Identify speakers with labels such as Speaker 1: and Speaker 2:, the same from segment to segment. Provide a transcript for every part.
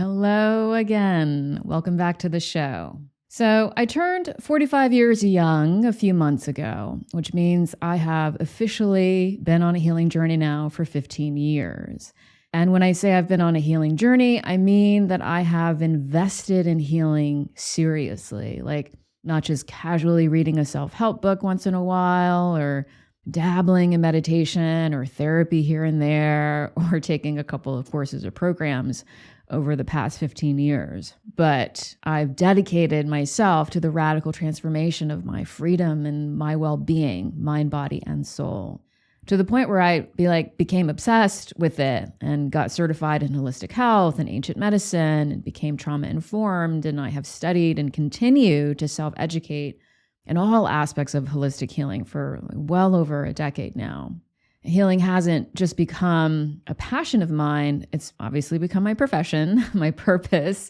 Speaker 1: Hello again. Welcome back to the show. So I turned 45 years young a few months ago, which means I have officially been on a healing journey now for 15 years. And when I say I've been on a healing journey, I mean that I have invested in healing seriously, like not just casually reading a self-help book once in a while or dabbling in meditation or therapy here and there or taking a couple of courses or programs over the past 15 years. But I've dedicated myself to the radical transformation of my freedom and my well-being, mind, body, and soul, to the point where I became obsessed with it and got certified in holistic health and ancient medicine and became trauma-informed. And I have studied and continue to self-educate in all aspects of holistic healing for well over a decade now. Healing hasn't just become a passion of mine. It's obviously become my profession, my purpose,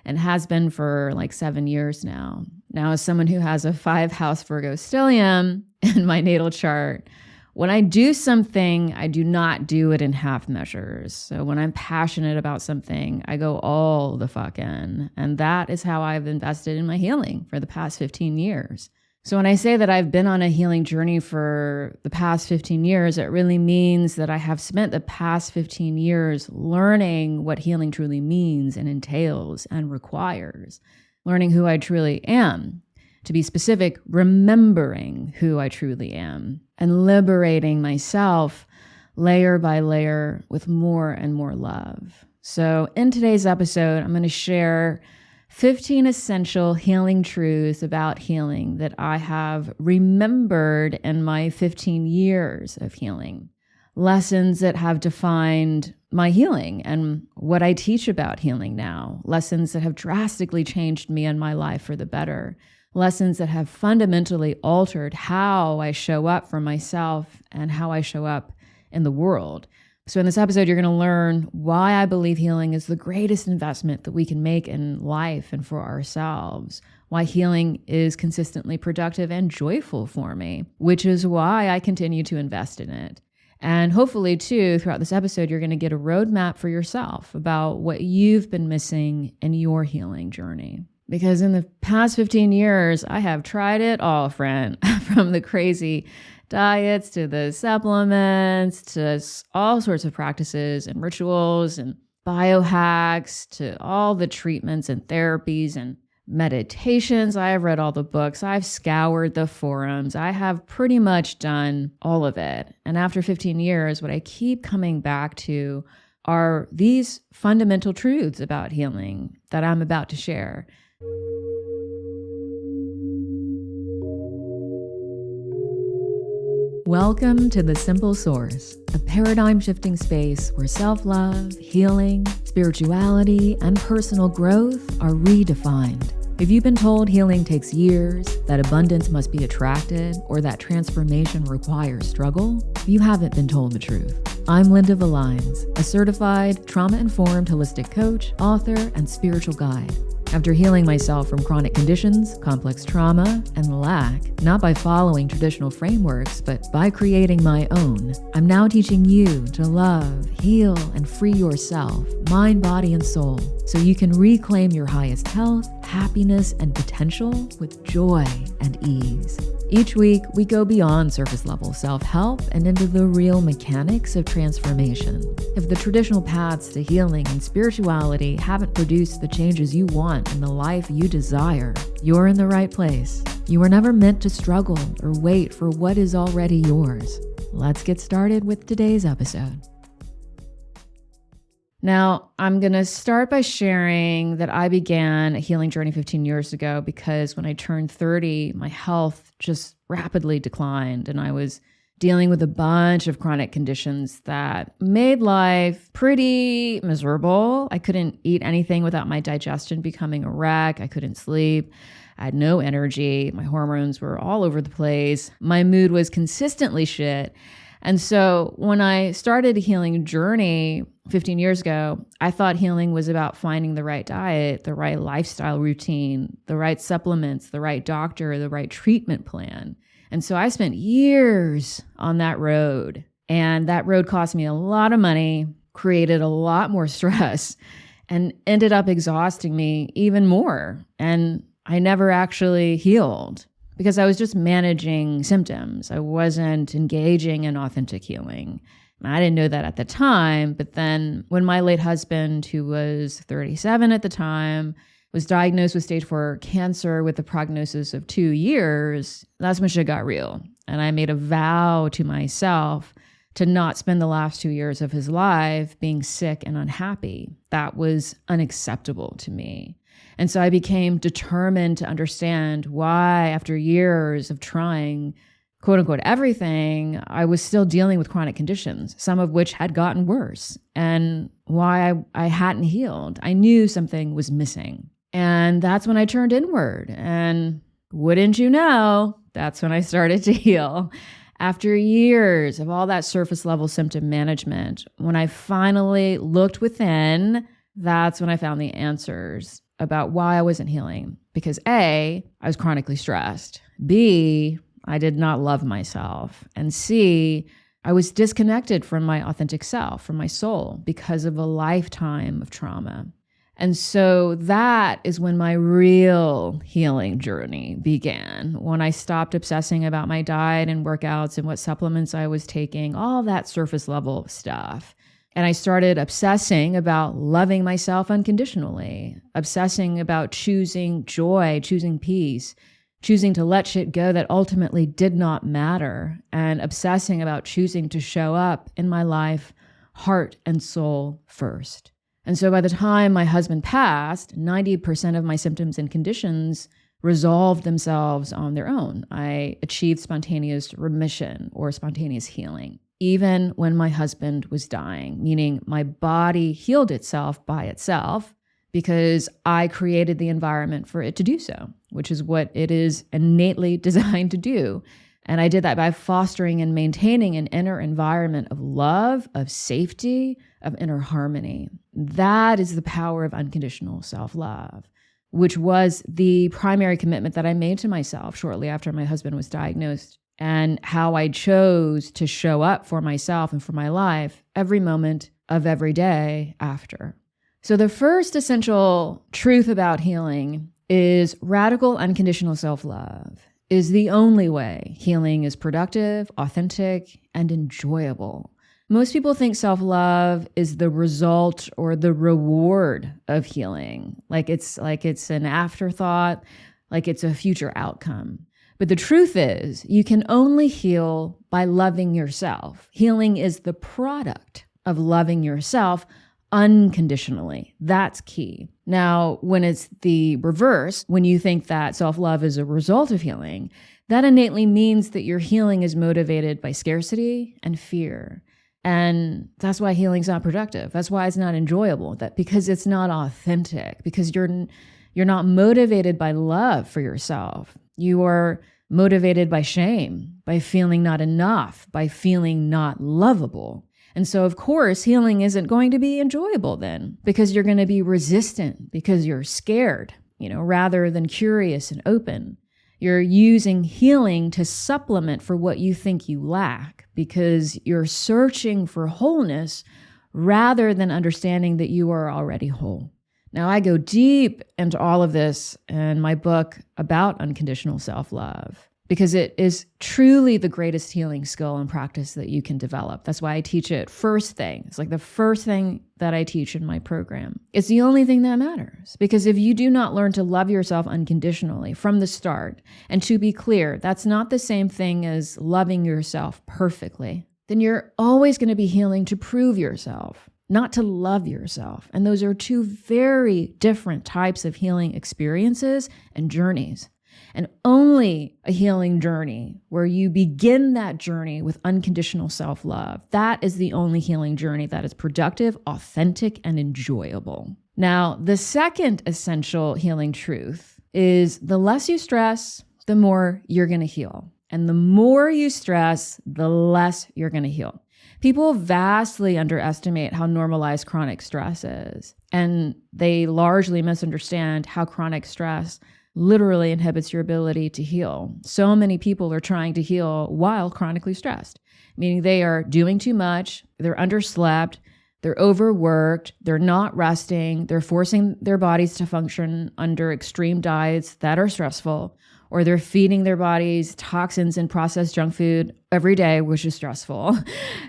Speaker 1: and has been for like 7 years now. Now, as someone who has a 5-house Virgo stellium in my natal chart, when I do something, I do not do it in half measures. So when I'm passionate about something, I go all the fuck in. And that is how I've invested in my healing for the past 15 years. So when I say that I've been on a healing journey for the past 15 years, it really means that I have spent the past 15 years learning what healing truly means and entails and requires, learning who I truly am. To be specific, remembering who I truly am and liberating myself layer by layer with more and more love. So in today's episode, I'm going to share 15 essential healing truths about healing that I have remembered in my 15 years of healing. Lessons that have defined my healing and what I teach about healing now. Lessons that have drastically changed me and my life for the better. Lessons that have fundamentally altered how I show up for myself and how I show up in the world. So in this episode, you're going to learn why I believe healing is the greatest investment that we can make in life and for ourselves, why healing is consistently productive and joyful for me, which is why I continue to invest in it. And hopefully, too, throughout this episode, you're going to get a roadmap for yourself about what you've been missing in your healing journey. Because in the past 15 years, I have tried it all, friend, from the crazy diets to the supplements to all sorts of practices and rituals and biohacks to all the treatments and therapies and meditations. I have read all the books. I've scoured the forums. I have pretty much done all of it. And after 15 years, what I keep coming back to are these fundamental truths about healing that I'm about to share. Welcome to The Simple Source, a paradigm-shifting space where self-love, healing, spirituality, and personal growth are redefined. If you've been told healing takes years, that abundance must be attracted, or that transformation requires struggle, you haven't been told the truth. I'm Linda Villines, a certified trauma-informed holistic coach, author, and spiritual guide. After healing myself from chronic conditions, complex trauma, and lack, not by following traditional frameworks, but by creating my own, I'm now teaching you to love, heal, and free yourself, mind, body, and soul, so you can reclaim your highest health, happiness, and potential with joy and ease. Each week, we go beyond surface-level self-help and into the real mechanics of transformation. If the traditional paths to healing and spirituality haven't produced the changes you want in the life you desire, you're in the right place. You were never meant to struggle or wait for what is already yours. Let's get started with today's episode. Now, I'm going to start by sharing that I began a healing journey 15 years ago because when I turned 30, my health just rapidly declined and I was dealing with a bunch of chronic conditions that made life pretty miserable. I couldn't eat anything without my digestion becoming a wreck. I couldn't sleep. I had no energy. My hormones were all over the place. My mood was consistently shit. And so when I started a healing journey 15 years ago, I thought healing was about finding the right diet, the right lifestyle routine, the right supplements, the right doctor, the right treatment plan. And so I spent years on that road, and that road cost me a lot of money, created a lot more stress, and ended up exhausting me even more. And I never actually healed because I was just managing symptoms. I wasn't engaging in authentic healing. I didn't know that at the time, but then when my late husband, who was 37 at the time, was diagnosed with stage 4 cancer with a prognosis of 2 years, that's when shit got real. And I made a vow to myself to not spend the last 2 years of his life being sick and unhappy. That was unacceptable to me. And so I became determined to understand why, after years of trying quote unquote everything, I was still dealing with chronic conditions, some of which had gotten worse, and why I hadn't healed. I knew something was missing. And that's when I turned inward. And wouldn't you know, that's when I started to heal. After years of all that surface level symptom management, when I finally looked within, that's when I found the answers about why I wasn't healing. Because A, I was chronically stressed. B, I did not love myself. And C, I was disconnected from my authentic self, from my soul, because of a lifetime of trauma. And so that is when my real healing journey began, when I stopped obsessing about my diet and workouts and what supplements I was taking, all that surface level stuff. And I started obsessing about loving myself unconditionally, obsessing about choosing joy, choosing peace, choosing to let shit go that ultimately did not matter, and obsessing about choosing to show up in my life, heart and soul first. And so by the time my husband passed, 90% of my symptoms and conditions resolved themselves on their own. I achieved spontaneous remission or spontaneous healing, even when my husband was dying, meaning my body healed itself by itself because I created the environment for it to do so, which is what it is innately designed to do. And I did that by fostering and maintaining an inner environment of love, of safety, of inner harmony. That is the power of unconditional self-love, which was the primary commitment that I made to myself shortly after my husband was diagnosed, and how I chose to show up for myself and for my life every moment of every day after. So the first essential truth about healing is radical unconditional self-love is the only way healing is productive, authentic, and enjoyable. Most people think self-love is the result or the reward of healing, like it's an afterthought, like it's a future outcome. But the truth is, you can only heal by loving yourself. Healing is the product of loving yourself unconditionally. That's key. Now, when it's the reverse, when you think that self-love is a result of healing, that innately means that your healing is motivated by scarcity and fear. And that's why healing's not productive. That's why it's not enjoyable. Because it's not authentic, because you're not motivated by love for yourself. You are motivated by shame, by feeling not enough, by feeling not lovable. And so, of course, healing isn't going to be enjoyable then, because you're going to be resistant, because you're scared, rather than curious and open. You're using healing to supplement for what you think you lack, because you're searching for wholeness rather than understanding that you are already whole. Now, I go deep into all of this in my book about unconditional self-love, because it is truly the greatest healing skill and practice that you can develop. That's why I teach it first thing. It's like the first thing that I teach in my program. It's the only thing that matters, because if you do not learn to love yourself unconditionally from the start, and to be clear, that's not the same thing as loving yourself perfectly, then you're always going to be healing to prove yourself, not to love yourself. And those are two very different types of healing experiences and journeys. And only a healing journey where you begin that journey with unconditional self-love, that is the only healing journey that is productive, authentic, and enjoyable. Now, the second essential healing truth is the less you stress, the more you're going to heal. And the more you stress, the less you're going to heal. People vastly underestimate how normalized chronic stress is, and they largely misunderstand how chronic stress literally inhibits your ability to heal. So many people are trying to heal while chronically stressed, meaning they are doing too much, they're underslept, They're overworked. They're not resting. They're forcing their bodies to function under extreme diets that are stressful, or they're feeding their bodies toxins and processed junk food every day, which is stressful.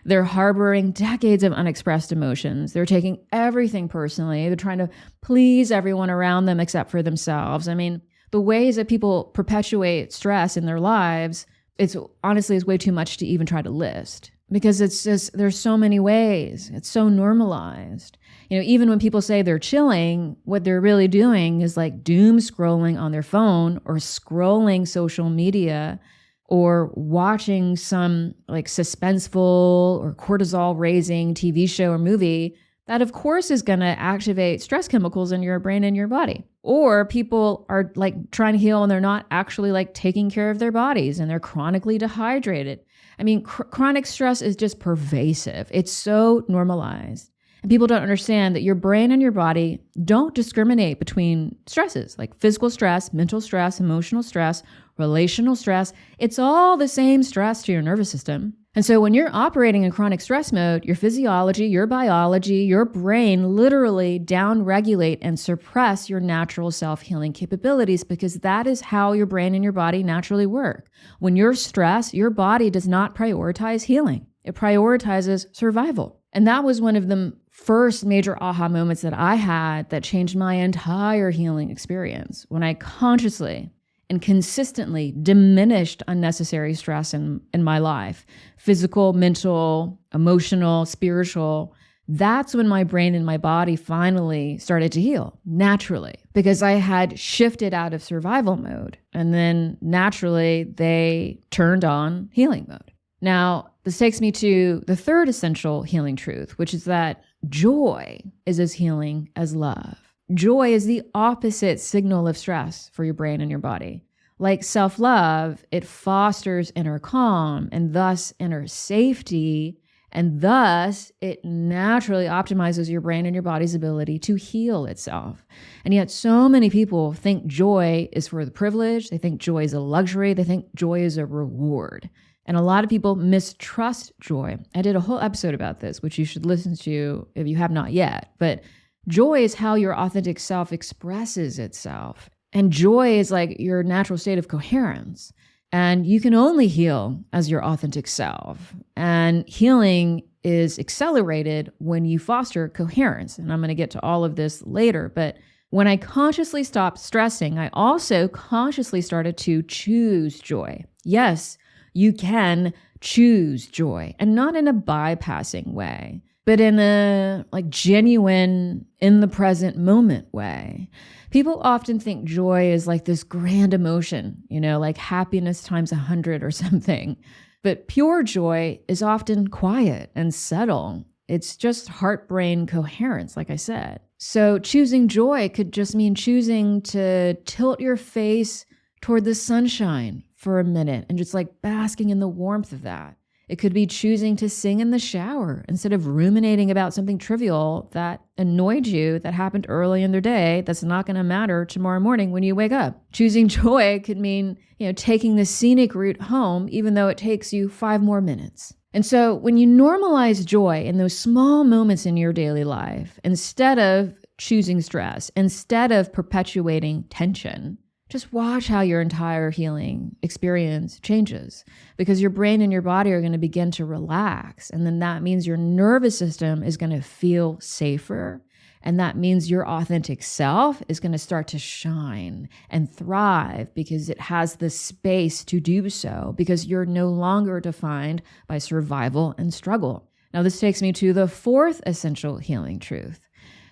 Speaker 1: They're harboring decades of unexpressed emotions. They're taking everything personally. They're trying to please everyone around them except for themselves. I mean, the ways that people perpetuate stress in their lives, it's honestly is way too much to even try to list, because it's just, there's so many ways. It's so normalized. Even when people say they're chilling, what they're really doing is like doom scrolling on their phone, or scrolling social media, or watching some like suspenseful or cortisol raising TV show or movie that of course is going to activate stress chemicals in your brain and your body. Or people are like trying to heal and they're not actually like taking care of their bodies, and they're chronically dehydrated. I mean, chronic stress is just pervasive. It's so normalized. And people don't understand that your brain and your body don't discriminate between stresses, like physical stress, mental stress, emotional stress, relational stress. It's all the same stress to your nervous system. And so when you're operating in chronic stress mode, your physiology, your biology, your brain literally downregulate and suppress your natural self-healing capabilities, because that is how your brain and your body naturally work. When you're stressed, your body does not prioritize healing. It prioritizes survival. And that was one of the first major aha moments that I had that changed my entire healing experience, when I consciously and consistently diminished unnecessary stress in my life, physical, mental, emotional, spiritual. That's when my brain and my body finally started to heal naturally, because I had shifted out of survival mode, and then naturally they turned on healing mode. Now, this takes me to the third essential healing truth, which is that joy is as healing as love. Joy is the opposite signal of stress for your brain and your body. Like self-love, it fosters inner calm and thus inner safety, and thus it naturally optimizes your brain and your body's ability to heal itself. And yet so many people think joy is for the privileged. They think joy is a luxury. They think joy is a reward. And a lot of people mistrust joy. I did a whole episode about this, which you should listen to if you have not yet. But joy is how your authentic self expresses itself. And joy is like your natural state of coherence. And you can only heal as your authentic self. And healing is accelerated when you foster coherence. And I'm going to get to all of this later. But when I consciously stopped stressing, I also consciously started to choose joy. Yes, you can choose joy, and not in a bypassing way, but in a like genuine, in the present moment way. People often think joy is like this grand emotion, like happiness times 100 or something. But pure joy is often quiet and subtle. It's just heart-brain coherence, like I said. So choosing joy could just mean choosing to tilt your face toward the sunshine for a minute and just like basking in the warmth of that. It could be choosing to sing in the shower instead of ruminating about something trivial that annoyed you that happened early in the day that's not going to matter tomorrow morning when you wake up. Choosing joy could mean, taking the scenic route home even though it takes you 5 more minutes. And so when you normalize joy in those small moments in your daily life, instead of choosing stress, instead of perpetuating tension, just watch how your entire healing experience changes, because your brain and your body are going to begin to relax. And then that means your nervous system is going to feel safer. And that means your authentic self is going to start to shine and thrive, because it has the space to do so, because you're no longer defined by survival and struggle. Now, this takes me to the fourth essential healing truth.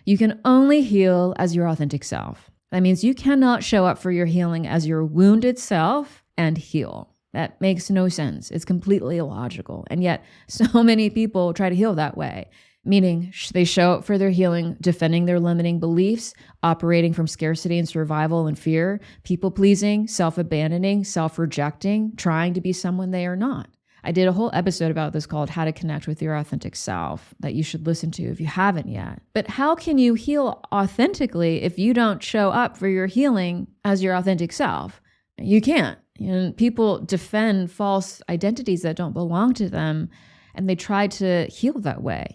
Speaker 1: You can only heal as your authentic self. That means you cannot show up for your healing as your wounded self and heal. That makes no sense. It's completely illogical. And yet so many people try to heal that way, meaning they show up for their healing, defending their limiting beliefs, operating from scarcity and survival and fear, people-pleasing, self-abandoning, self-rejecting, trying to be someone they are not. I did a whole episode about this called How to Connect with Your Authentic Self that you should listen to if you haven't yet. But how can you heal authentically if you don't show up for your healing as your authentic self? You can't. People defend false identities that don't belong to them And they try to heal that way,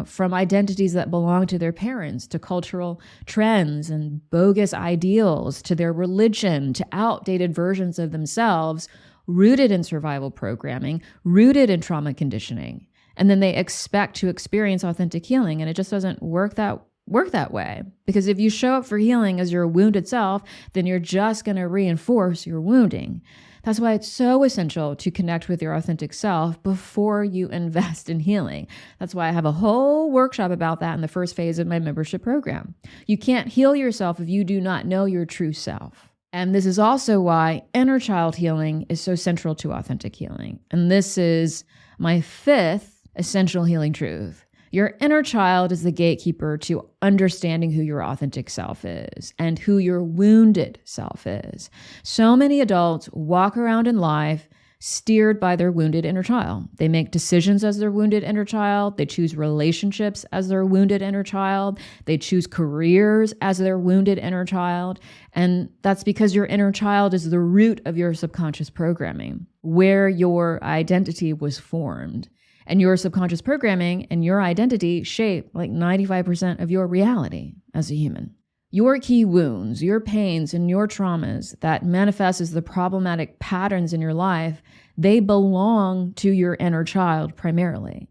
Speaker 1: from identities that belong to their parents, to cultural trends and bogus ideals, to their religion, to outdated versions of themselves, rooted in survival programming, rooted in trauma conditioning. And then they expect to experience authentic healing. And it just doesn't work that way. Because if you show up for healing as your wounded self, then you're just going to reinforce your wounding. That's why it's so essential to connect with your authentic self before you invest in healing. That's why I have a whole workshop about that in the first phase of my membership program. You can't heal yourself if you do not know your true self. And this is also why inner child healing is so central to authentic healing. And this is my fifth essential healing truth. Your inner child is the gatekeeper to understanding who your authentic self is and who your wounded self is. So many adults walk around in life steered by their wounded inner child. They make decisions as their wounded inner child. They choose relationships as their wounded inner child. They choose careers as their wounded inner child. And that's because your inner child is the root of your subconscious programming, where your identity was formed. And your subconscious programming and your identity shape like 95% of your reality as a human. Your key wounds, your pains, and your traumas that manifest as the problematic patterns in your life, they belong to your inner child primarily.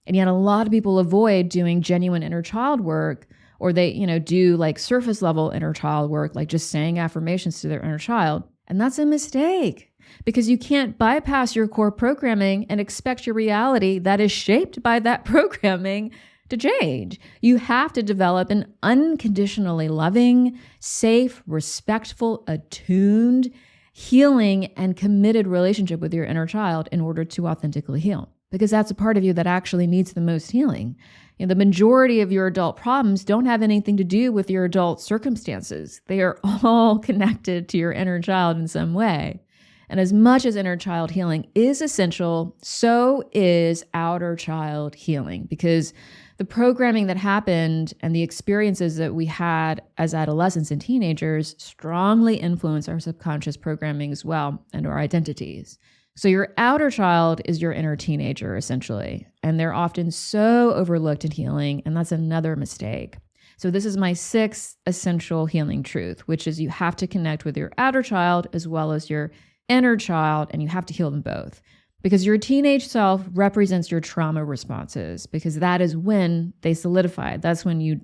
Speaker 1: And yet a lot of people avoid doing genuine inner child work, or they, do like surface level inner child work, like just saying affirmations to their inner child. And that's a mistake. Because you can't bypass your core programming and expect your reality that is shaped by that programming to change. You have to develop an unconditionally loving, safe, respectful, attuned, healing, and committed relationship with your inner child in order to authentically heal. Because that's a part of you that actually needs the most healing. The majority of your adult problems don't have anything to do with your adult circumstances. They are all connected to your inner child in some way. And as much as inner child healing is essential, so is outer child healing, because the programming that happened and the experiences that we had as adolescents and teenagers strongly influence our subconscious programming as well and our identities. So your outer child is your inner teenager, essentially, and they're often so overlooked in healing, and that's another mistake. So this is my sixth essential healing truth, which is you have to connect with your outer child as well as your inner child, and you have to heal them both. Because your teenage self represents your trauma responses, because that is when they solidified. That's when you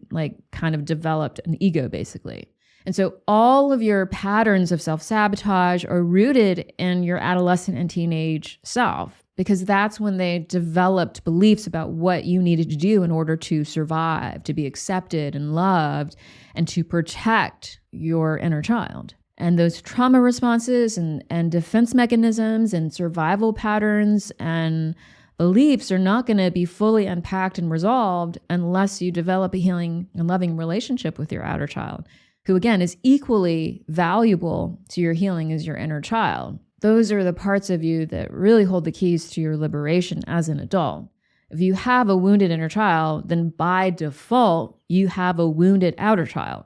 Speaker 1: kind of developed an ego, basically. And so all of your patterns of self-sabotage are rooted in your adolescent and teenage self, because that's when they developed beliefs about what you needed to do in order to survive, to be accepted and loved, and to protect your inner child. And those trauma responses and defense mechanisms and survival patterns and beliefs are not going to be fully unpacked and resolved unless you develop a healing and loving relationship with your outer child, who again is equally valuable to your healing as your inner child. Those are the parts of you that really hold the keys to your liberation as an adult. If you have a wounded inner child, then by default, you have a wounded outer child.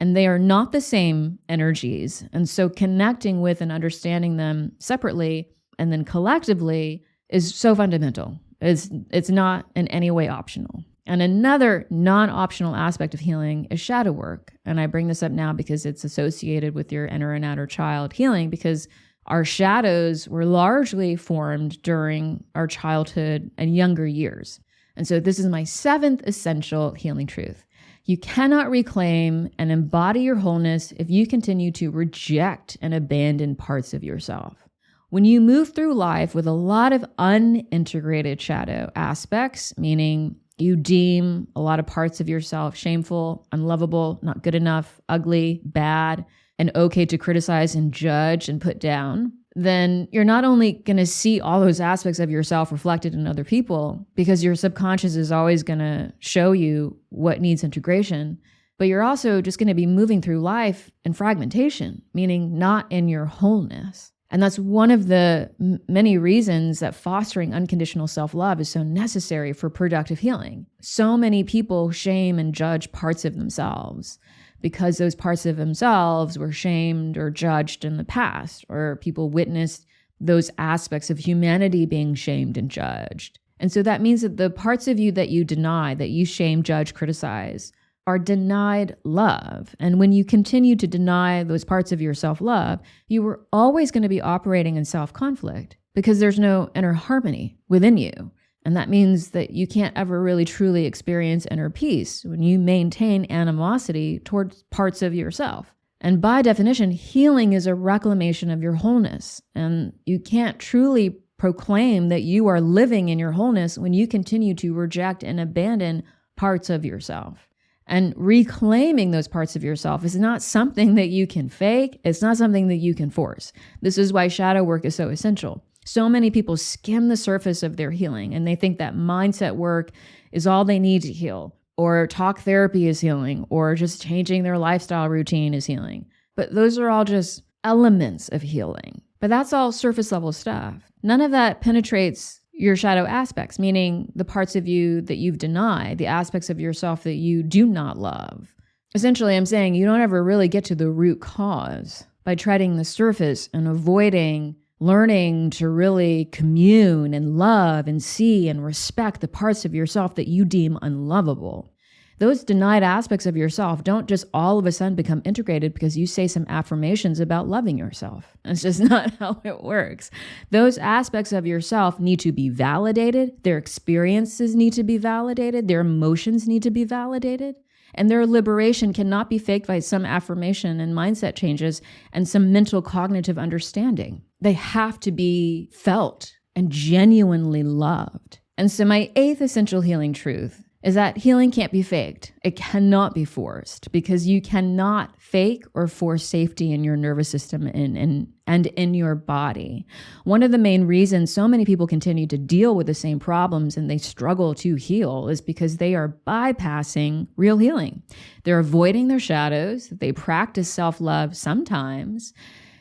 Speaker 1: And they are not the same energies. And so connecting with and understanding them separately and then collectively is so fundamental. It's not in any way optional. And another non-optional aspect of healing is shadow work. And I bring this up now because it's associated with your inner and outer child healing, because our shadows were largely formed during our childhood and younger years. And so this is my seventh essential healing truth. You cannot reclaim and embody your wholeness if you continue to reject and abandon parts of yourself. When you move through life with a lot of unintegrated shadow aspects, meaning you deem a lot of parts of yourself shameful, unlovable, not good enough, ugly, bad, and okay to criticize and judge and put down, then you're not only going to see all those aspects of yourself reflected in other people, because your subconscious is always going to show you what needs integration, but you're also just going to be moving through life in fragmentation, meaning not in your wholeness. And that's one of the many reasons that fostering unconditional self-love is so necessary for productive healing. So many people shame and judge parts of themselves because those parts of themselves were shamed or judged in the past, or people witnessed those aspects of humanity being shamed and judged. And so that means that the parts of you that you deny, that you shame, judge, criticize, are denied love. And when you continue to deny those parts of your self-love, you are always going to be operating in self-conflict because there's no inner harmony within you. And that means that you can't ever really truly experience inner peace when you maintain animosity towards parts of yourself. And by definition, healing is a reclamation of your wholeness. And you can't truly proclaim that you are living in your wholeness when you continue to reject and abandon parts of yourself. And reclaiming those parts of yourself is not something that you can fake. It's not something that you can force. This is why shadow work is so essential. So many people skim the surface of their healing and they think that mindset work is all they need to heal, or talk therapy is healing, or just changing their lifestyle routine is healing. But those are all just elements of healing. But that's all surface level stuff. None of that penetrates your shadow aspects, meaning the parts of you that you've denied, the aspects of yourself that you do not love. Essentially, I'm saying you don't ever really get to the root cause by treading the surface and avoiding learning to really commune and love and see and respect the parts of yourself that you deem unlovable. Those denied aspects of yourself don't just all of a sudden become integrated because you say some affirmations about loving yourself. It's just not how it works. Those aspects of yourself need to be validated. Their experiences need to be validated. Their emotions need to be validated. And their liberation cannot be faked by some affirmation and mindset changes and some mental cognitive understanding. They have to be felt and genuinely loved. And so my eighth essential healing truth is that healing can't be faked. It cannot be forced because you cannot fake or force safety in your nervous system and in your body. One of the main reasons so many people continue to deal with the same problems and they struggle to heal is because they are bypassing real healing. They're avoiding their shadows. They practice self-love sometimes.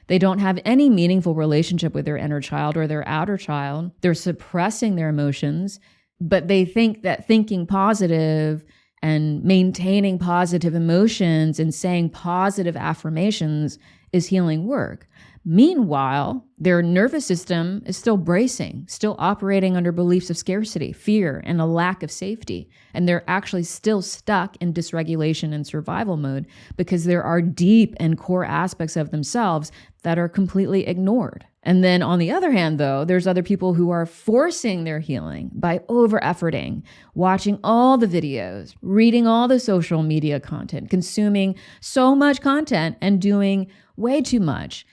Speaker 1: They don't have any meaningful relationship with their inner child or their outer child. They're suppressing their emotions. But they think that thinking positive and maintaining positive emotions and saying positive affirmations is healing work. Meanwhile, their nervous system is still bracing, still operating under beliefs of scarcity, fear, and a lack of safety. And they're actually still stuck in dysregulation and survival mode because there are deep and core aspects of themselves that are completely ignored. And then on the other hand, though, there's other people who are forcing their healing by over-efforting, watching all the videos, reading all the social media content, consuming so much content and doing way too much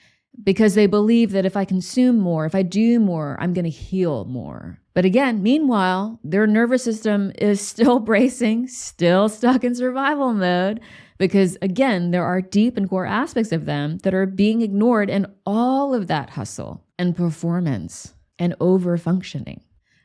Speaker 1: because they believe that if I consume more, if I do more, I'm going to heal more. But again, meanwhile, their nervous system is still bracing, still stuck in survival mode, because again, there are deep and core aspects of them that are being ignored in all of that hustle and performance and over-functioning.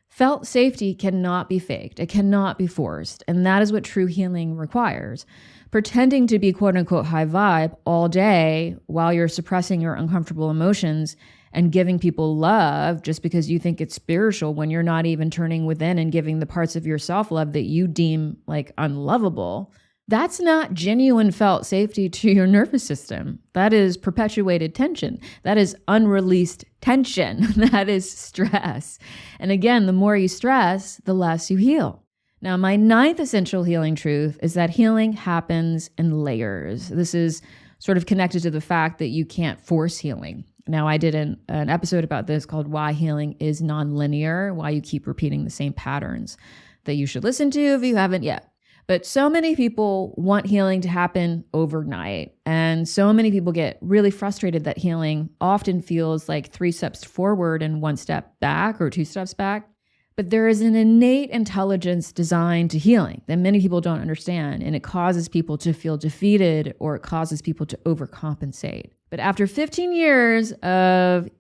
Speaker 1: Felt safety cannot be faked. It cannot be forced. And that is what true healing requires. Pretending to be quote unquote high vibe all day while you're suppressing your uncomfortable emotions and giving people love just because you think it's spiritual when you're not even turning within and giving the parts of yourself love that you deem like unlovable. That's not genuine felt safety to your nervous system. That is perpetuated tension. That is unreleased tension. That is stress. And again, the more you stress, the less you heal. Now, my ninth essential healing truth is that healing happens in layers. This is sort of connected to the fact that you can't force healing. Now, I did an episode about this called Why Healing is Nonlinear, why you keep repeating the same patterns that you should listen to if you haven't yet. But so many people want healing to happen overnight. And so many people get really frustrated that healing often feels like 3 steps forward and 1 step back or 2 steps back. But there is an innate intelligence designed to healing that many people don't understand. And it causes people to feel defeated or it causes people to overcompensate. But after 15 years of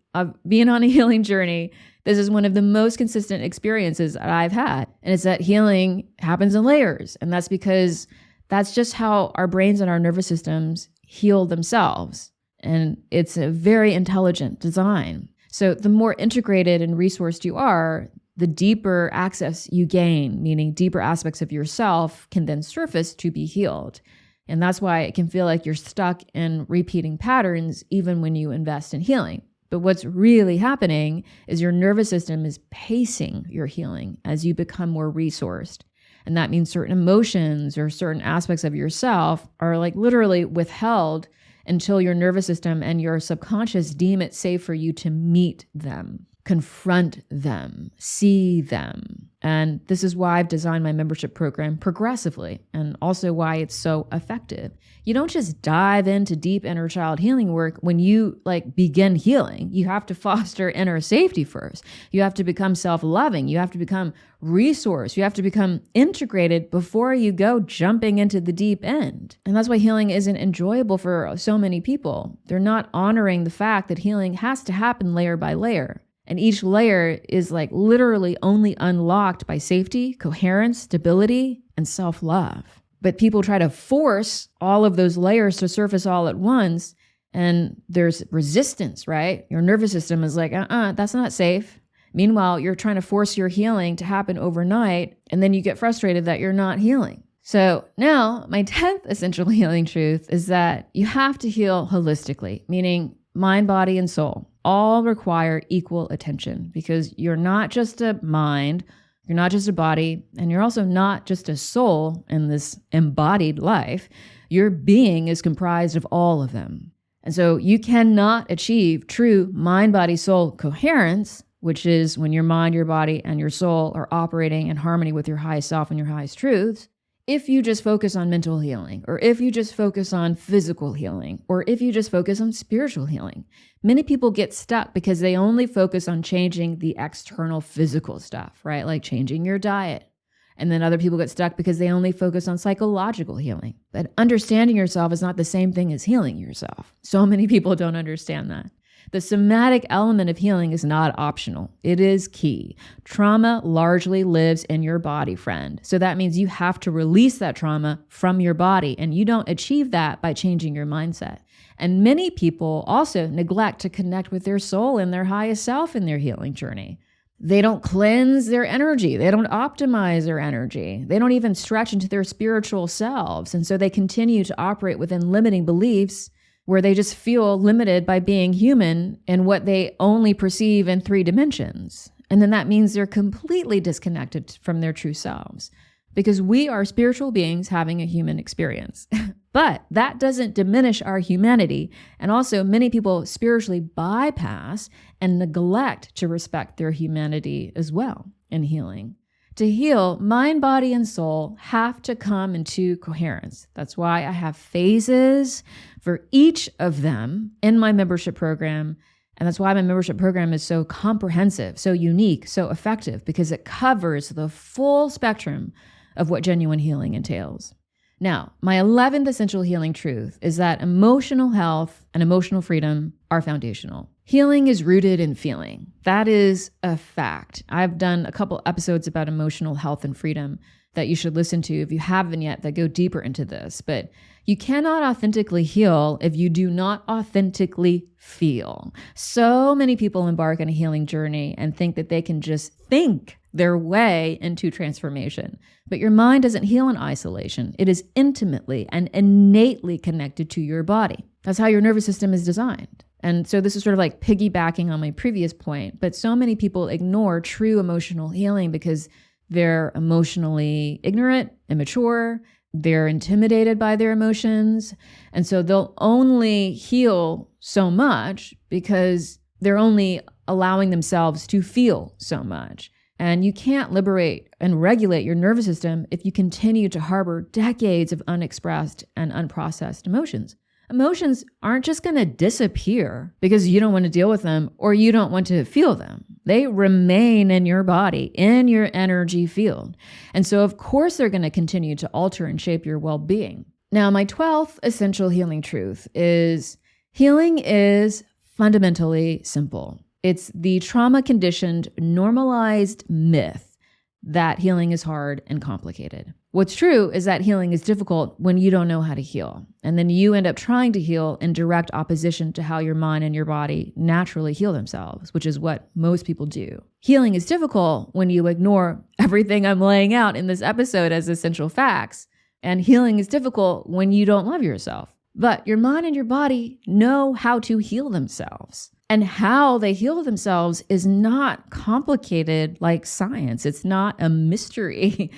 Speaker 1: being on a healing journey, this is one of the most consistent experiences that I've had. And it's that healing happens in layers. And that's because that's just how our brains and our nervous systems heal themselves. And it's a very intelligent design. So the more integrated and resourced you are, the deeper access you gain, meaning deeper aspects of yourself can then surface to be healed. And that's why it can feel like you're stuck in repeating patterns even when you invest in healing. But what's really happening is your nervous system is pacing your healing as you become more resourced. And that means certain emotions or certain aspects of yourself are like literally withheld until your nervous system and your subconscious deem it safe for you to meet them, confront them, see them. And this is why I've designed my membership program progressively, and also why it's so effective. You don't just dive into deep inner child healing work when you begin healing. You have to foster inner safety first. You have to become self-loving. You have to become resource. You have to become integrated before you go jumping into the deep end. And that's why healing isn't enjoyable for so many people. They're not honoring the fact that healing has to happen layer by layer. And each layer is literally only unlocked by safety, coherence, stability, and self-love. But people try to force all of those layers to surface all at once, and there's resistance, right? Your nervous system is like, that's not safe. Meanwhile, you're trying to force your healing to happen overnight, and then you get frustrated that you're not healing. So now my 10th essential healing truth is that you have to heal holistically, meaning mind, body, and soul all require equal attention, because you're not just a mind, you're not just a body, and you're also not just a soul in this embodied life. Your being is comprised of all of them. And so you cannot achieve true mind, body, soul coherence, which is when your mind, your body, and your soul are operating in harmony with your highest self and your highest truths, if you just focus on mental healing, or if you just focus on physical healing, or if you just focus on spiritual healing. Many people get stuck because they only focus on changing the external physical stuff, right? Like changing your diet. And then other people get stuck because they only focus on psychological healing. But understanding yourself is not the same thing as healing yourself. So many people don't understand that. The somatic element of healing is not optional. It is key. Trauma largely lives in your body, friend. So that means you have to release that trauma from your body, and you don't achieve that by changing your mindset. And many people also neglect to connect with their soul and their highest self in their healing journey. They don't cleanse their energy. They don't optimize their energy. They don't even stretch into their spiritual selves. And so they continue to operate within limiting beliefs where they just feel limited by being human in what they only perceive in 3 dimensions. And then that means they're completely disconnected from their true selves, because we are spiritual beings having a human experience. But that doesn't diminish our humanity. And also, many people spiritually bypass and neglect to respect their humanity as well in healing. To heal, mind, body, and soul have to come into coherence. That's why I have phases for each of them in my membership program. And that's why my membership program is so comprehensive, so unique, so effective, because it covers the full spectrum of what genuine healing entails. Now, my 11th essential healing truth is that emotional health and emotional freedom are foundational. Healing is rooted in feeling. That is a fact. I've done a couple episodes about emotional health and freedom that you should listen to if you haven't yet, that go deeper into this. But you cannot authentically heal if you do not authentically feel. So many people embark on a healing journey and think that they can just think their way into transformation. But your mind doesn't heal in isolation. It is intimately and innately connected to your body. That's how your nervous system is designed. And so this is sort of like piggybacking on my previous point, but so many people ignore true emotional healing because they're emotionally ignorant, immature, they're intimidated by their emotions. And so they'll only heal so much because they're only allowing themselves to feel so much. And you can't liberate and regulate your nervous system if you continue to harbor decades of unexpressed and unprocessed emotions. Emotions aren't just going to disappear because you don't want to deal with them or you don't want to feel them. They remain in your body, in your energy field. And so, of course, they're going to continue to alter and shape your well-being. Now, my 12th essential healing truth is healing is fundamentally simple. It's the trauma-conditioned, normalized myth that healing is hard and complicated. What's true is that healing is difficult when you don't know how to heal. And then you end up trying to heal in direct opposition to how your mind and your body naturally heal themselves, which is what most people do. Healing is difficult when you ignore everything I'm laying out in this episode as essential facts. And healing is difficult when you don't love yourself. But your mind and your body know how to heal themselves. And how they heal themselves is not complicated like science. It's not a mystery.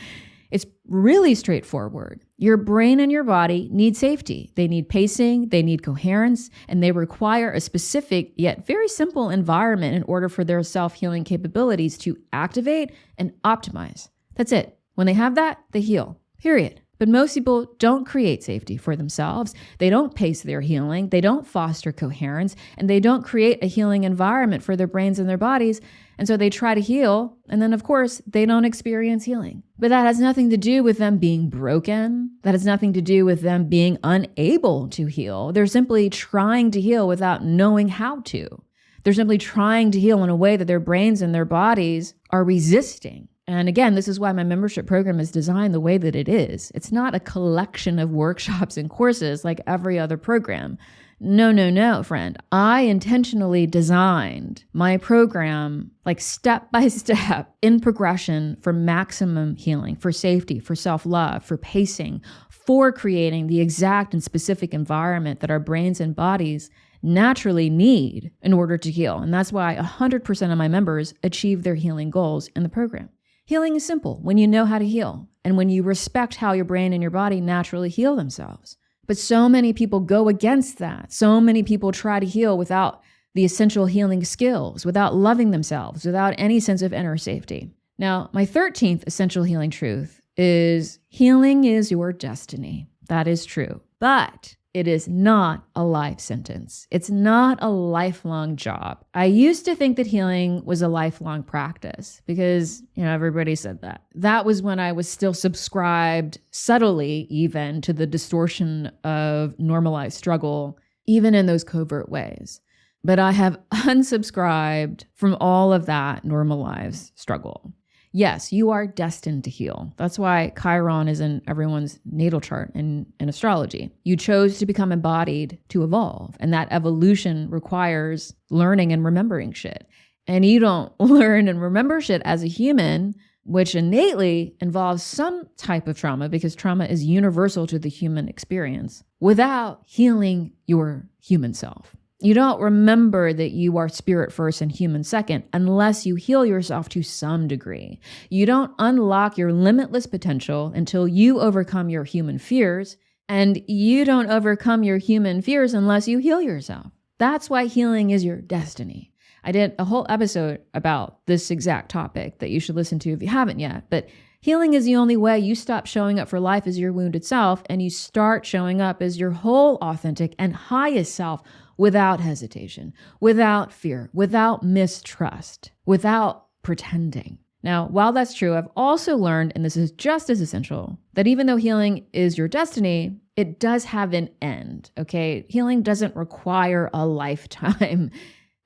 Speaker 1: It's really straightforward. Your brain and your body need safety. They need pacing, they need coherence, and they require a specific yet very simple environment in order for their self-healing capabilities to activate and optimize. That's it. When they have that, they heal. Period. But most people don't create safety for themselves. They don't pace their healing. They don't foster coherence, and they don't create a healing environment for their brains and their bodies. And so they try to heal, and then of course, they don't experience healing. But that has nothing to do with them being broken. That has nothing to do with them being unable to heal. They're simply trying to heal without knowing how to. They're simply trying to heal in a way that their brains and their bodies are resisting. And again, this is why my membership program is designed the way that it is. It's not a collection of workshops and courses like every other program. No, friend. I intentionally designed my program like step by step in progression for maximum healing, for safety, for self-love, for pacing, for creating the exact and specific environment that our brains and bodies naturally need in order to heal. And that's why 100% of my members achieve their healing goals in the program. Healing is simple when you know how to heal and when you respect how your brain and your body naturally heal themselves. But so many people go against that. So many people try to heal without the essential healing skills, without loving themselves, without any sense of inner safety. Now, my 13th essential healing truth is healing is your destiny. That is true. But it is not a life sentence. It's not a lifelong job. I used to think that healing was a lifelong practice because, everybody said that. That was when I was still subscribed subtly even to the distortion of normalized struggle, even in those covert ways. But I have unsubscribed from all of that normalized struggle. Yes, you are destined to heal. That's why Chiron is in everyone's natal chart in astrology. You chose to become embodied to evolve, and that evolution requires learning and remembering shit. And you don't learn and remember shit as a human, which innately involves some type of trauma, because trauma is universal to the human experience, without healing your human self. You don't remember that you are spirit first and human second unless you heal yourself to some degree. You don't unlock your limitless potential until you overcome your human fears, and you don't overcome your human fears unless you heal yourself. That's why healing is your destiny. I did a whole episode about this exact topic that you should listen to if you haven't yet, but healing is the only way you stop showing up for life as your wounded self and you start showing up as your whole authentic and highest self, without hesitation, without fear, without mistrust, without pretending. Now, while that's true, I've also learned, and this is just as essential, that even though healing is your destiny, it does have an end, okay? Healing doesn't require a lifetime,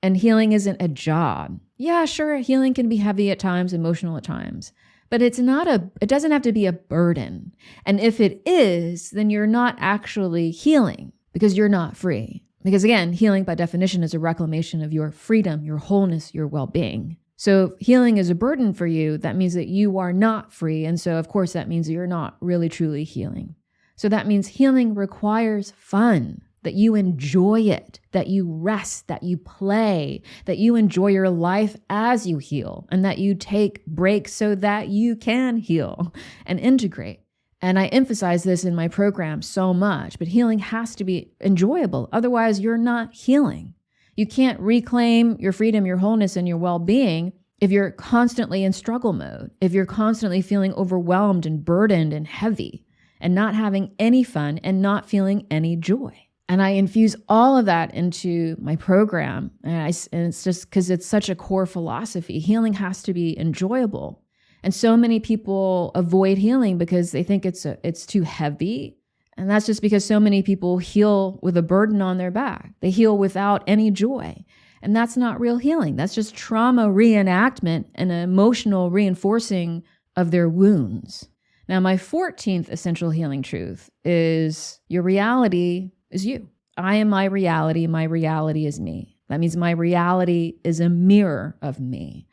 Speaker 1: and healing isn't a job. Yeah, sure, healing can be heavy at times, emotional at times, but it doesn't have to be a burden. And if it is, then you're not actually healing because you're not free. Because again, healing by definition is a reclamation of your freedom, your wholeness, your well-being. So if healing is a burden for you, that means that you are not free. And so of course that means that you're not really truly healing. So that means healing requires fun, that you enjoy it, that you rest, that you play, that you enjoy your life as you heal, and that you take breaks so that you can heal and integrate. And I emphasize this in my program so much, but healing has to be enjoyable. Otherwise, you're not healing. You can't reclaim your freedom, your wholeness, and your well-being if you're constantly in struggle mode, if you're constantly feeling overwhelmed and burdened and heavy and not having any fun and not feeling any joy. And I infuse all of that into my program. And it's just because it's such a core philosophy. Healing has to be enjoyable. And so many people avoid healing because they think it's too heavy. And that's just because so many people heal with a burden on their back. They heal without any joy. And that's not real healing. That's just trauma reenactment and emotional reinforcing of their wounds. Now, my 14th essential healing truth is your reality is you. I am my reality. My reality is me. That means my reality is a mirror of me.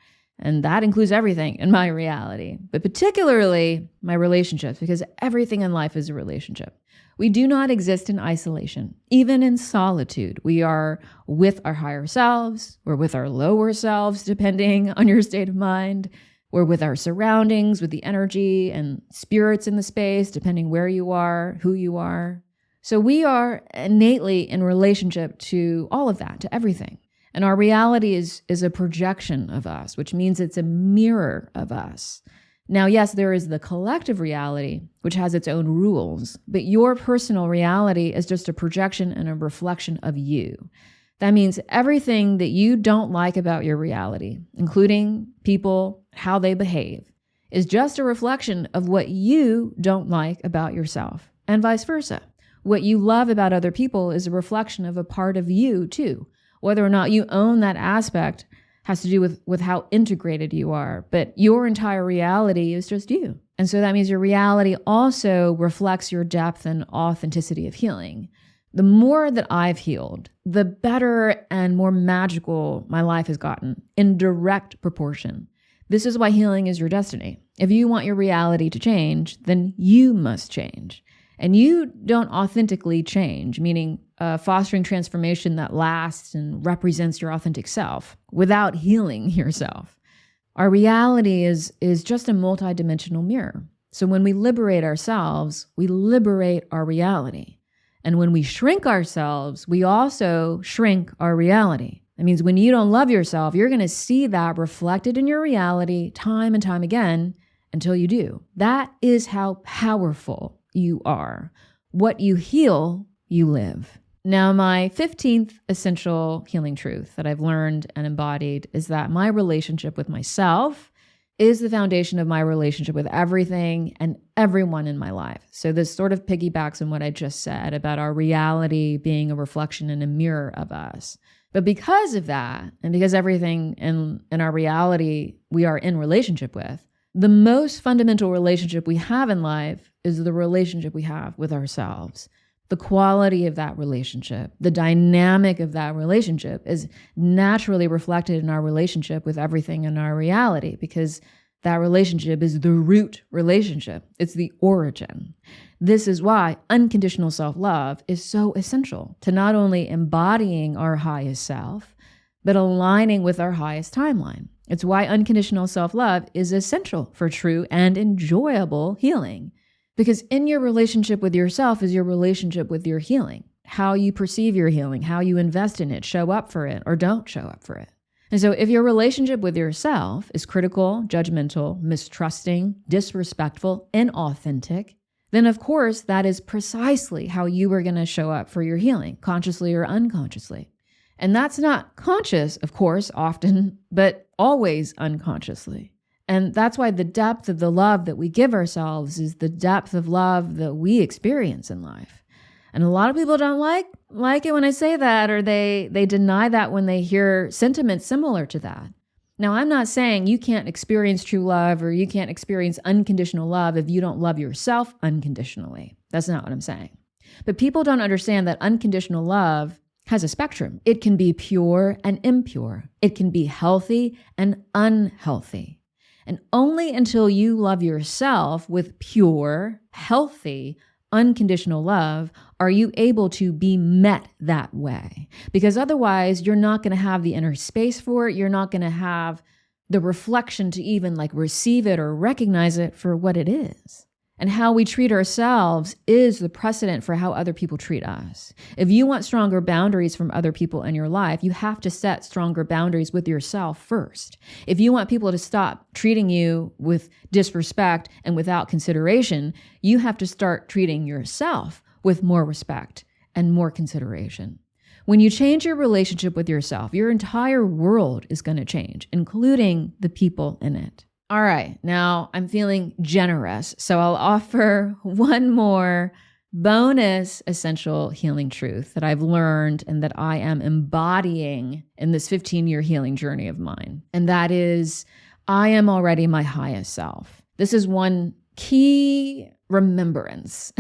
Speaker 1: And that includes everything in my reality, but particularly my relationships, because everything in life is a relationship. We do not exist in isolation, even in solitude. We are with our higher selves, we're with our lower selves, depending on your state of mind. We're with our surroundings, with the energy and spirits in the space, depending where you are, who you are. So we are innately in relationship to all of that, to everything. And our reality is a projection of us, which means it's a mirror of us. Now, yes, there is the collective reality, which has its own rules, but your personal reality is just a projection and a reflection of you. That means everything that you don't like about your reality, including people, how they behave, is just a reflection of what you don't like about yourself, and vice versa. What you love about other people is a reflection of a part of you too. Whether or not you own that aspect has to do with how integrated you are, but your entire reality is just you. And so that means your reality also reflects your depth and authenticity of healing. The more that I've healed, the better and more magical my life has gotten in direct proportion. This is why healing is your destiny. If you want your reality to change, then you must change. And you don't authentically change, meaning fostering transformation that lasts and represents your authentic self without healing yourself. Our reality is just a multidimensional mirror. So when we liberate ourselves, we liberate our reality. And when we shrink ourselves, we also shrink our reality. That means when you don't love yourself, you're going to see that reflected in your reality time and time again until you do. That is how powerful you are. What you heal, you live. Now, my 15th essential healing truth that I've learned and embodied is that my relationship with myself is the foundation of my relationship with everything and everyone in my life. So this sort of piggybacks on what I just said about our reality being a reflection and a mirror of us. But because of that, and because everything in our reality we are in relationship with, the most fundamental relationship we have in life is the relationship we have with ourselves. The quality of that relationship, the dynamic of that relationship is naturally reflected in our relationship with everything in our reality, because that relationship is the root relationship. It's the origin. This is why unconditional self-love is so essential to not only embodying our highest self, but aligning with our highest timeline. It's why unconditional self-love is essential for true and enjoyable healing. Because in your relationship with yourself is your relationship with your healing. How you perceive your healing, how you invest in it, show up for it, or don't show up for it. And so if your relationship with yourself is critical, judgmental, mistrusting, disrespectful, inauthentic, then of course that is precisely how you are going to show up for your healing, consciously or unconsciously. And that's not conscious, of course, often, but always unconsciously. And that's why the depth of the love that we give ourselves is the depth of love that we experience in life. And a lot of people don't like it when I say that, or they deny that when they hear sentiments similar to that. Now, I'm not saying you can't experience true love or you can't experience unconditional love if you don't love yourself unconditionally. That's not what I'm saying. But people don't understand that unconditional love has a spectrum. It can be pure and impure. It can be healthy and unhealthy. And only until you love yourself with pure, healthy, unconditional love are you able to be met that way. Because otherwise, you're not going to have the inner space for it. You're not going to have the reflection to even receive it or recognize it for what it is. And how we treat ourselves is the precedent for how other people treat us. If you want stronger boundaries from other people in your life, you have to set stronger boundaries with yourself first. If you want people to stop treating you with disrespect and without consideration, you have to start treating yourself with more respect and more consideration. When you change your relationship with yourself, your entire world is going to change, including the people in it. All right, now I'm feeling generous, so I'll offer one more bonus essential healing truth that I've learned and that I am embodying in this 15-year healing journey of mine. And that is, I am already my highest self. This is one key remembrance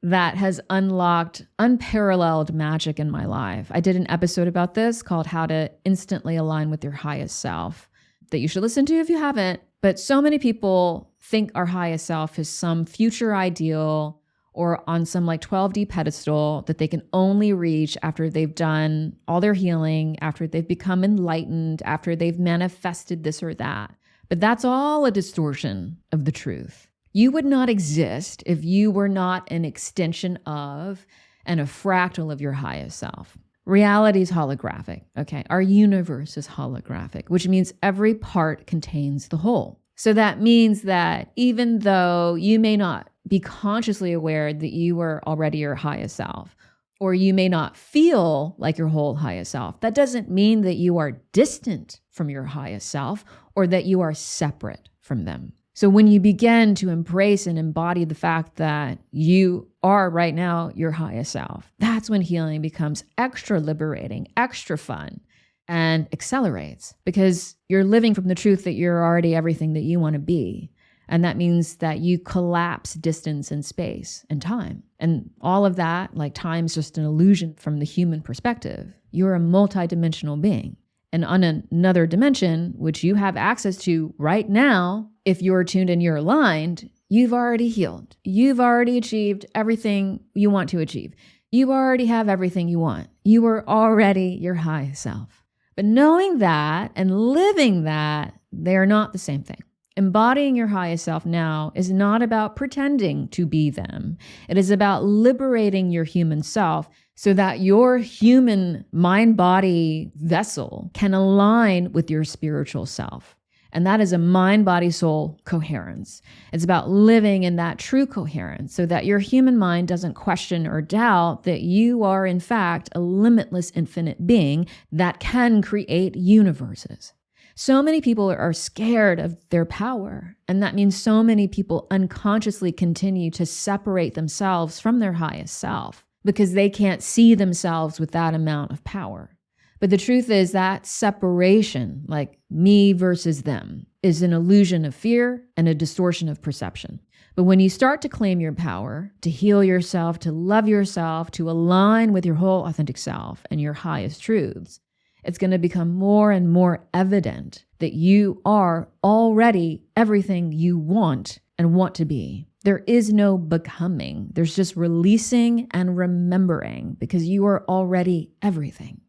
Speaker 1: that has unlocked unparalleled magic in my life. I did an episode about this called How to Instantly Align with Your Highest Self. that you should listen to if you haven't. But so many people think our highest self is some future ideal or on some like 12D pedestal that they can only reach after they've done all their healing, after they've become enlightened, after they've manifested this or that. But that's all a distortion of the truth. You would not exist if you were not an extension of and a fractal of your highest self. Reality is holographic, okay? Our universe is holographic, which means every part contains the whole. So that means that even though you may not be consciously aware that you are already your highest self, or you may not feel like your whole highest self, that doesn't mean that you are distant from your highest self or that you are separate from them. So when you begin to embrace and embody the fact that you are right now your highest self, that's when healing becomes extra liberating, extra fun, and accelerates because you're living from the truth that you're already everything that you want to be. And that means that you collapse distance and space and time. And all of that, like time is just an illusion from the human perspective. You're a multidimensional being. And on another dimension, which you have access to right now, if you're tuned and you're aligned, you've already healed. You've already achieved everything you want to achieve. You already have everything you want. You are already your highest self. But knowing that and living that, they're not the same thing. Embodying your highest self now is not about pretending to be them. It is about liberating your human self so that your human mind-body vessel can align with your spiritual self. And that is a mind-body-soul coherence. It's about living in that true coherence so that your human mind doesn't question or doubt that you are, in fact, a limitless infinite being that can create universes. So many people are scared of their power, and that means so many people unconsciously continue to separate themselves from their highest self because they can't see themselves with that amount of power. But the truth is that separation, like me versus them, is an illusion of fear and a distortion of perception. But when you start to claim your power, to heal yourself, to love yourself, to align with your whole authentic self and your highest truths, it's going to become more and more evident that you are already everything you want and want to be. There is no becoming. There's just releasing and remembering because you are already everything.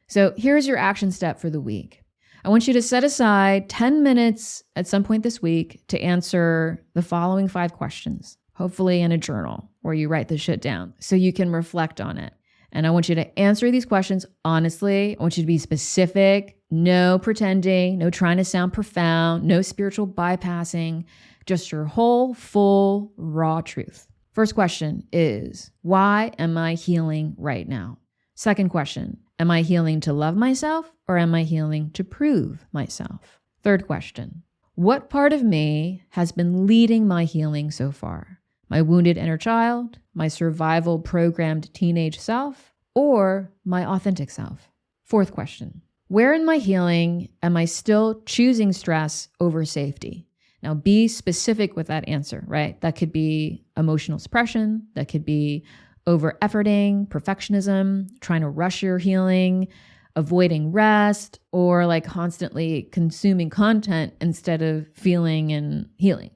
Speaker 1: So here's your action step for the week. I want you to set aside 10 minutes at some point this week to answer the following 5 questions, hopefully in a journal where you write this shit down so you can reflect on it. And I want you to answer these questions honestly. I want you to be specific, no pretending, no trying to sound profound, no spiritual bypassing, just your whole, full, raw truth. First question is, why am I healing right now? Second question, am I healing to love myself or am I healing to prove myself? Third question, what part of me has been leading my healing so far? My wounded inner child, my survival programmed teenage self, or my authentic self? Fourth question, where in my healing am I still choosing stress over safety? Now be specific with that answer, right? That could be emotional suppression, that could be over-efforting, perfectionism, trying to rush your healing, avoiding rest, or like constantly consuming content instead of feeling and healing.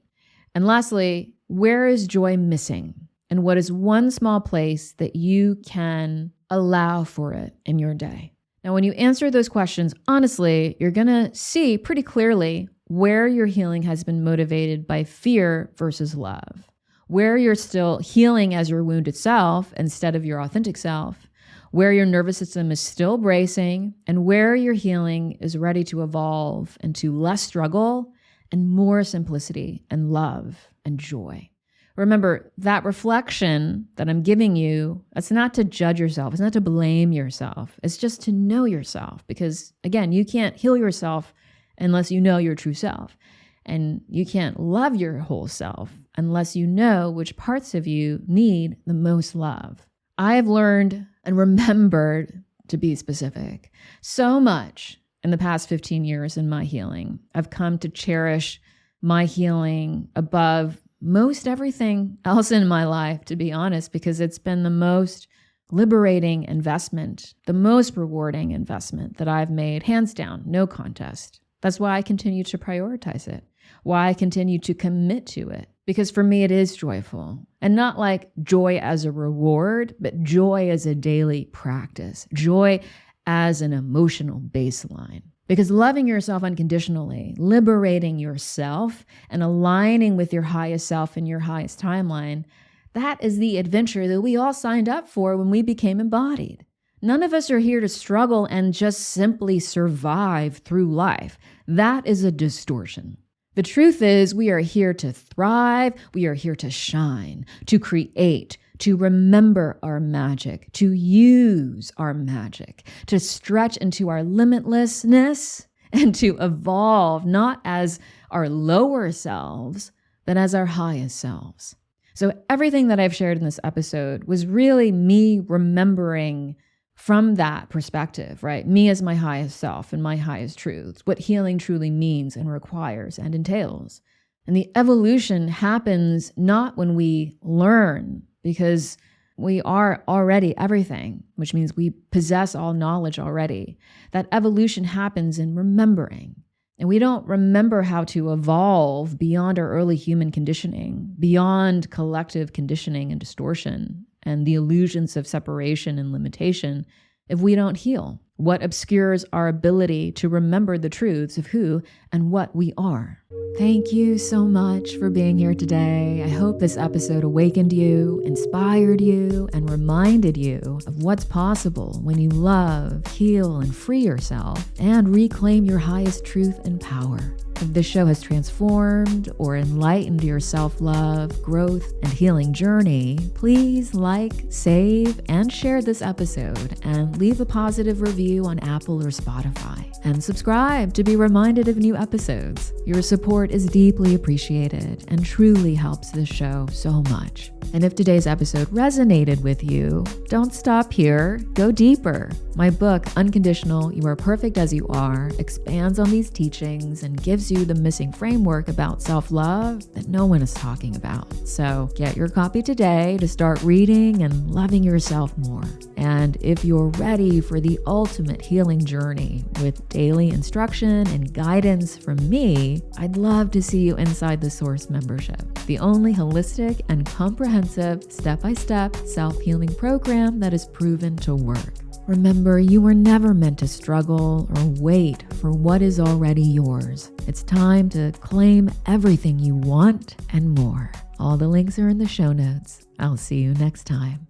Speaker 1: And lastly, where is joy missing? And what is one small place that you can allow for it in your day? Now, when you answer those questions, honestly, you're going to see pretty clearly where your healing has been motivated by fear versus love, where you're still healing as your wounded self instead of your authentic self, where your nervous system is still bracing, and where your healing is ready to evolve into less struggle and more simplicity and love and joy. Remember, that reflection that I'm giving you, that's not to judge yourself. It's not to blame yourself. It's just to know yourself because, again, you can't heal yourself unless you know your true self. And you can't love your whole self unless you know which parts of you need the most love. I have learned and remembered, to be specific, so much in the past 15 years in my healing. I've come to cherish my healing above most everything else in my life, to be honest, because it's been the most liberating investment, the most rewarding investment that I've made, hands down, no contest. That's why I continue to prioritize it, why I continue to commit to it. Because for me, it is joyful. And not like joy as a reward, but joy as a daily practice, joy as an emotional baseline. Because loving yourself unconditionally, liberating yourself, and aligning with your highest self and your highest timeline, that is the adventure that we all signed up for when we became embodied. None of us are here to struggle and just simply survive through life. That is a distortion. The truth is, we are here to thrive, we are here to shine, to create, to remember our magic, to use our magic, to stretch into our limitlessness, and to evolve not as our lower selves, but as our highest selves. So everything that I've shared in this episode was really me remembering from that perspective, right? Me as my highest self and my highest truths, what healing truly means and requires and entails. And the evolution happens not when we learn, because we are already everything, which means we possess all knowledge already. That evolution happens in remembering. And we don't remember how to evolve beyond our early human conditioning, beyond collective conditioning and distortion, and the illusions of separation and limitation if we don't heal. What obscures our ability to remember the truths of who and what we are. Thank you so much for being here today. I hope this episode awakened you, inspired you, and reminded you of what's possible when you love, heal, and free yourself and reclaim your highest truth and power. If this show has transformed or enlightened your self-love, growth, and healing journey, please like, save, and share this episode, and leave a positive review on Apple or Spotify. And subscribe to be reminded of new episodes. Your support is deeply appreciated and truly helps this show so much. And if today's episode resonated with you, don't stop here. Go deeper. My book, Unconditional, You Are Perfect As You Are, expands on these teachings and gives you the missing framework about self-love that no one is talking about. So get your copy today to start reading and loving yourself more. And if you're ready for the ultimate healing journey with daily instruction and guidance from me, I'd love to see you inside the Source membership, the only holistic and comprehensive step-by-step self-healing program that is proven to work. Remember, you were never meant to struggle or wait for what is already yours. It's time to claim everything you want and more. All the links are in the show notes. I'll see you next time.